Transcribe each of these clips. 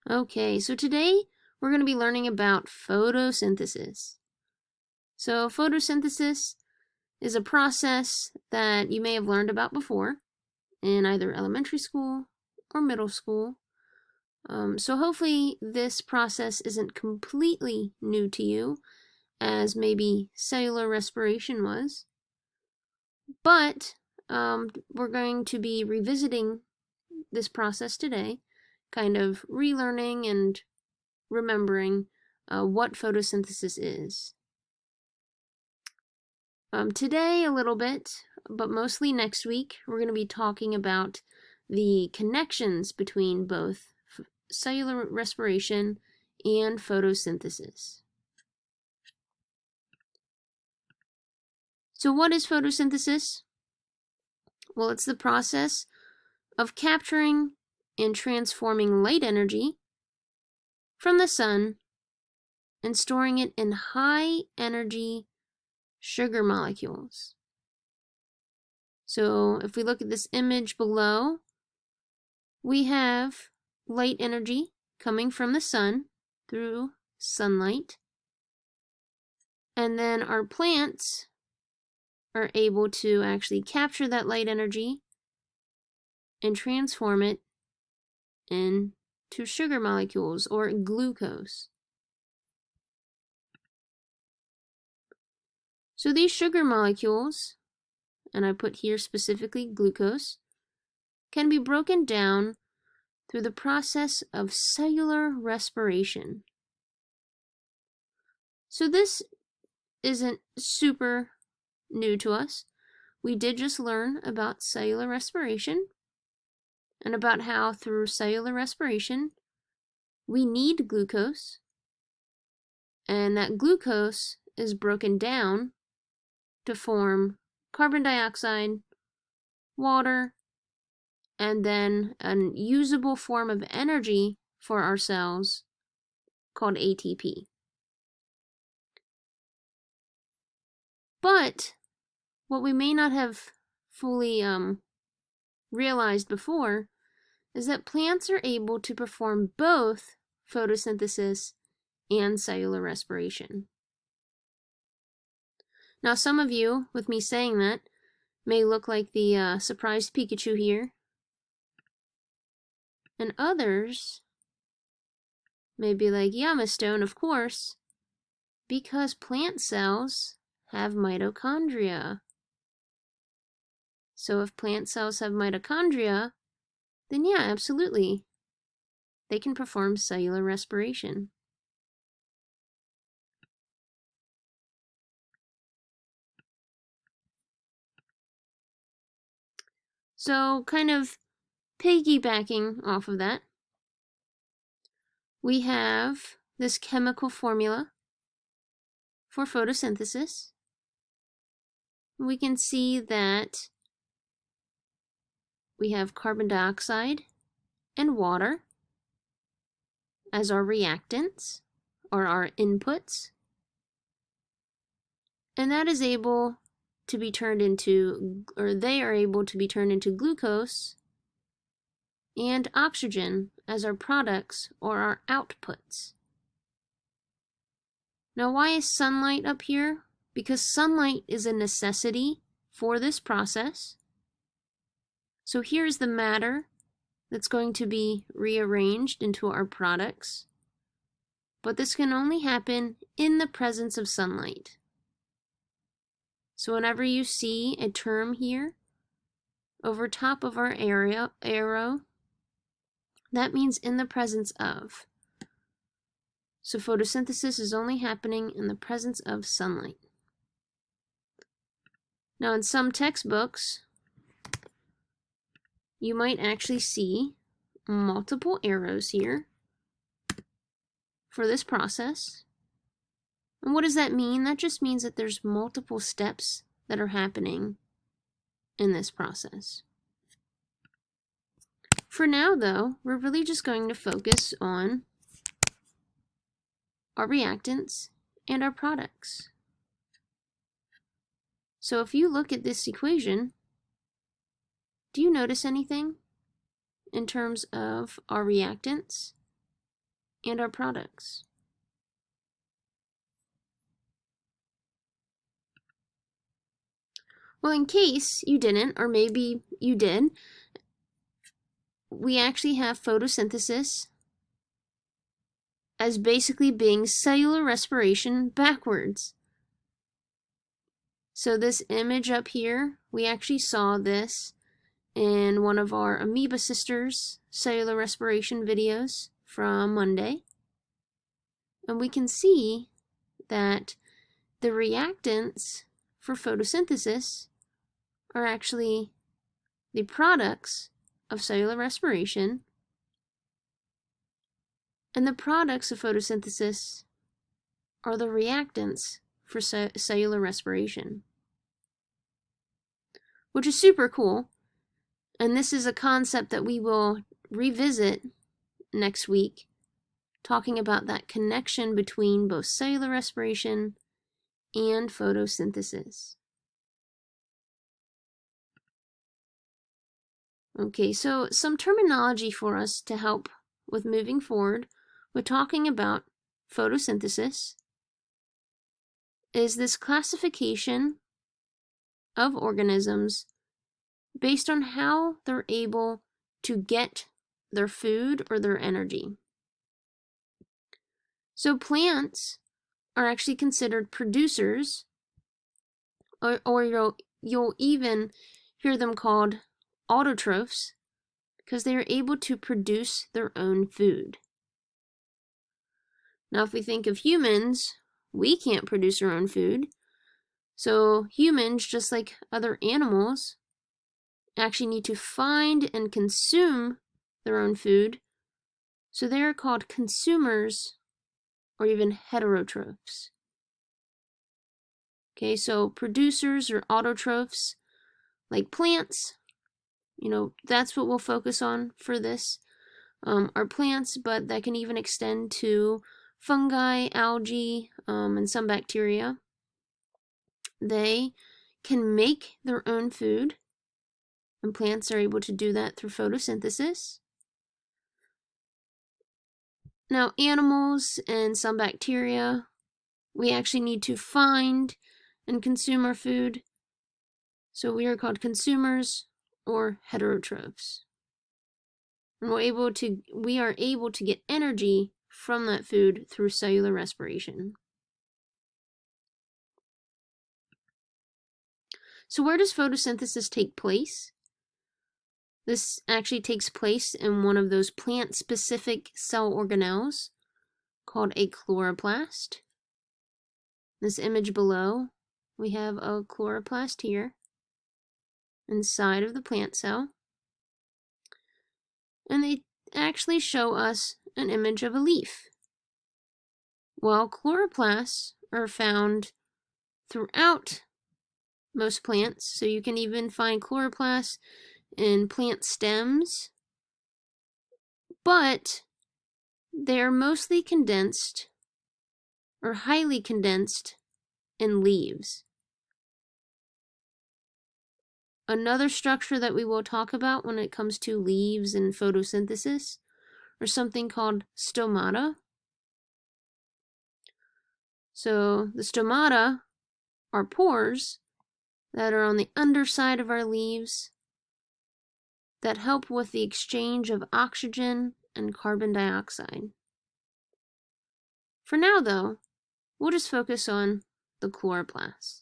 Okay, so today we're going to be learning about photosynthesis. So photosynthesis is a process that you may have learned about before in either elementary school or middle school. So hopefully this process isn't completely new to you, as maybe cellular respiration was. But we're going to be revisiting this process today, kind of relearning and remembering what photosynthesis is. Today a little bit, but mostly next week, we're going to be talking about the connections between both cellular respiration and photosynthesis. So what is photosynthesis? Well, it's the process of capturing and transforming light energy from the sun and storing it in high energy sugar molecules. So if we look at this image below, we have light energy coming from the sun through sunlight. And then our plants are able to actually capture that light energy and transform it into sugar molecules or glucose. So these sugar molecules, and I put here specifically glucose, can be broken down through the process of cellular respiration. So this isn't super new to us. We did just learn about cellular respiration and about how through cellular respiration we need glucose, and that glucose is broken down to form carbon dioxide, water, and then a usable form of energy for our cells called ATP. But what we may not have fully realized before is that plants are able to perform both photosynthesis and cellular respiration. Now, some of you, with me saying that, may look like the surprised Pikachu here, and others may be like, yeah, Miss Stone, of course, because plant cells have mitochondria. So if plant cells have mitochondria, then yeah, absolutely, they can perform cellular respiration. So kind of piggybacking off of that, we have this chemical formula for photosynthesis. We can see that we have carbon dioxide and water as our reactants, or our inputs, and that is able to be turned into, or they are able to be turned into glucose and oxygen as our products or our outputs. Now, why is sunlight up here? Because sunlight is a necessity for this process. So here's the matter that's going to be rearranged into our products. But this can only happen in the presence of sunlight. So whenever you see a term here over top of our arrow, that means in the presence of. So photosynthesis is only happening in the presence of sunlight. Now in some textbooks, you might actually see multiple arrows here for this process. And what does that mean? That just means that there's multiple steps that are happening in this process. For now, though, we're really just going to focus on our reactants and our products. So if you look at this equation, do you notice anything in terms of our reactants and our products. Well, in case you didn't, or maybe you did, we actually have photosynthesis as basically being cellular respiration backwards. So this image up here, we actually saw this in one of our Amoeba Sisters cellular respiration videos from Monday. And we can see that the reactants for photosynthesis are actually the products of cellular respiration, and the products of photosynthesis are the reactants for cellular respiration, which is super cool. And this is a concept that we will revisit next week, talking about that connection between both cellular respiration and photosynthesis. Okay, so some terminology for us to help with moving forward with talking about photosynthesis is this classification of organisms based on how they're able to get their food or their energy. So plants are actually considered producers, or you'll even hear them called autotrophs, because they are able to produce their own food. Now, if we think of humans, we can't produce our own food. So humans, just like other animals, actually need to find and consume their own food. So they are called consumers or even heterotrophs. Okay, so producers or autotrophs, like plants, that's what we'll focus on for this, are plants, but that can even extend to fungi, algae, and some bacteria. They can make their own food, and plants are able to do that through photosynthesis. Now, animals and some bacteria, we actually need to find and consume our food. So we are called consumers or heterotrophs. And we are able to get energy from that food through cellular respiration. So where does photosynthesis take place? This actually takes place in one of those plant-specific cell organelles called a chloroplast. This image below, we have a chloroplast here inside of the plant cell. And they actually show us an image of a leaf. Well, chloroplasts are found throughout most plants, so you can even find chloroplasts in plant stems, but they're mostly condensed or highly condensed in leaves. Another structure that we will talk about when it comes to leaves and photosynthesis are something called stomata. So the stomata are pores that are on the underside of our leaves that help with the exchange of oxygen and carbon dioxide. For now, though, we'll just focus on the chloroplasts.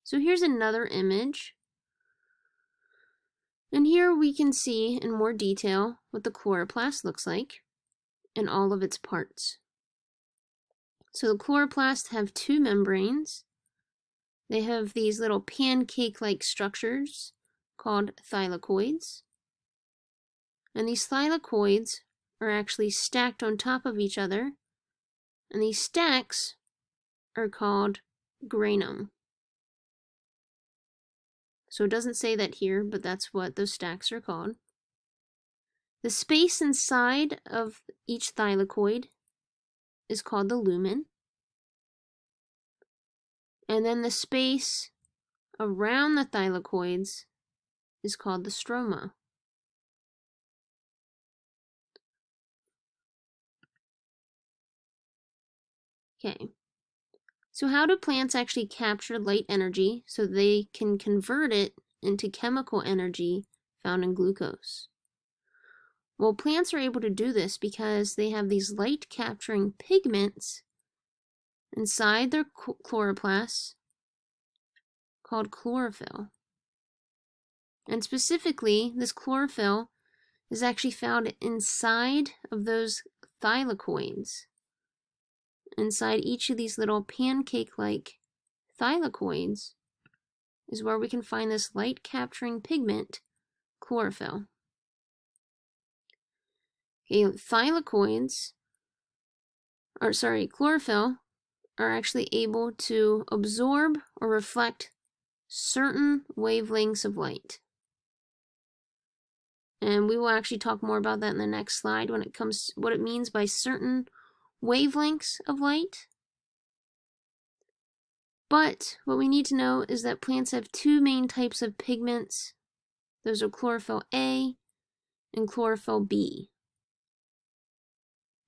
So here's another image. And here we can see in more detail what the chloroplast looks like in all of its parts. So the chloroplasts have two membranes. They have these little pancake-like structures called thylakoids. And these thylakoids are actually stacked on top of each other. And these stacks are called granum. So it doesn't say that here, but that's what those stacks are called. The space inside of each thylakoid is called the lumen. And then the space around the thylakoids is called the stroma. Okay. So how do plants actually capture light energy so they can convert it into chemical energy found in glucose? Well, plants are able to do this because they have these light-capturing pigments inside their chloroplasts called chlorophyll. And specifically, this chlorophyll is actually found inside of those thylakoids. Inside each of these little pancake-like thylakoids is where we can find this light-capturing pigment, chlorophyll. Okay, chlorophyll are actually able to absorb or reflect certain wavelengths of light. And we will actually talk more about that in the next slide when it comes to what it means by certain wavelengths of light. But what we need to know is that plants have two main types of pigments. Those are chlorophyll A and chlorophyll B.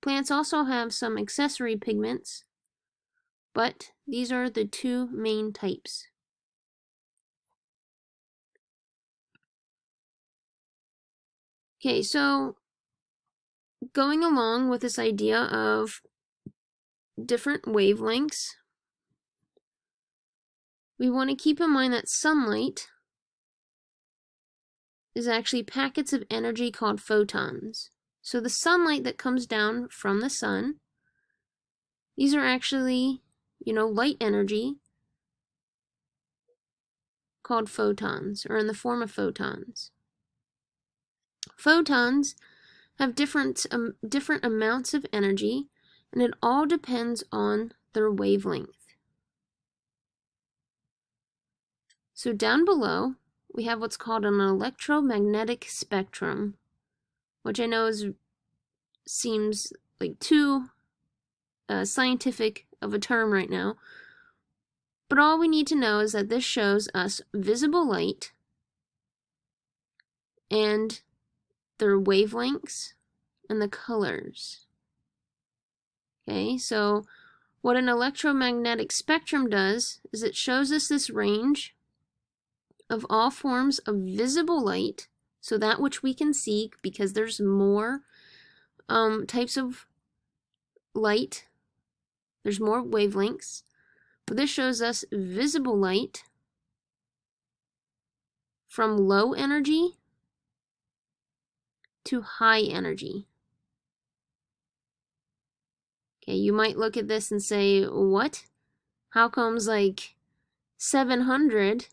Plants also have some accessory pigments, but these are the two main types. Okay, so going along with this idea of different wavelengths, we want to keep in mind that sunlight is actually packets of energy called photons. So the sunlight that comes down from the sun, these are actually, light energy called photons, or in the form of photons. Photons have different amounts of energy, and it all depends on their wavelength. So down below, we have what's called an electromagnetic spectrum, which I know seems like too scientific of a term right now, but all we need to know is that this shows us visible light and their wavelengths and the colors. Okay, so what an electromagnetic spectrum does is it shows us this range of all forms of visible light, so that which we can see, because there's more types of light, there's more wavelengths, but this shows us visible light from low energy to high energy. Okay, you might look at this and say, what? How comes like 700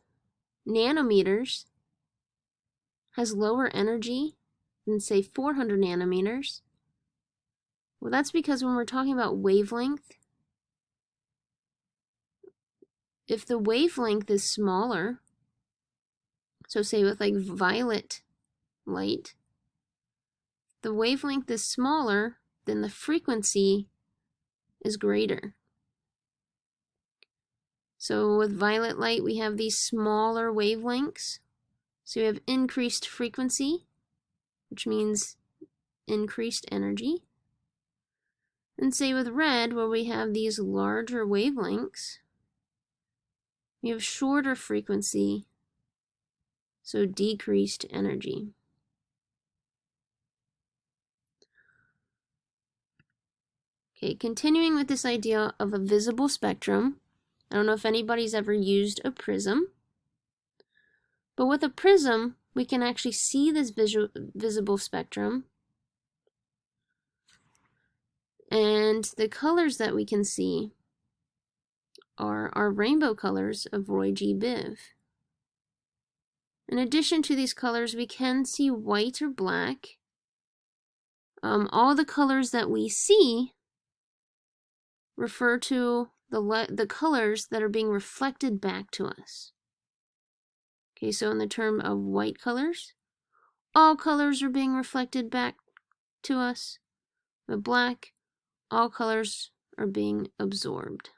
nanometers has lower energy than say 400 nanometers? Well, that's because when we're talking about wavelength, if the wavelength is smaller, so say with like violet light, the wavelength is smaller, then the frequency is greater. So with violet light, we have these smaller wavelengths. So we have increased frequency, which means increased energy. And say with red, where we have these larger wavelengths, we have shorter frequency, so decreased energy. Okay, continuing with this idea of a visible spectrum, I don't know if anybody's ever used a prism, but with a prism, we can actually see this visible spectrum, and the colors that we can see are our rainbow colors of Roy G. Biv. In addition to these colors, we can see white or black. All the colors that we see refer to the colors that are being reflected back to us. Okay, so in the term of white colors, all colors are being reflected back to us. With black, all colors are being absorbed.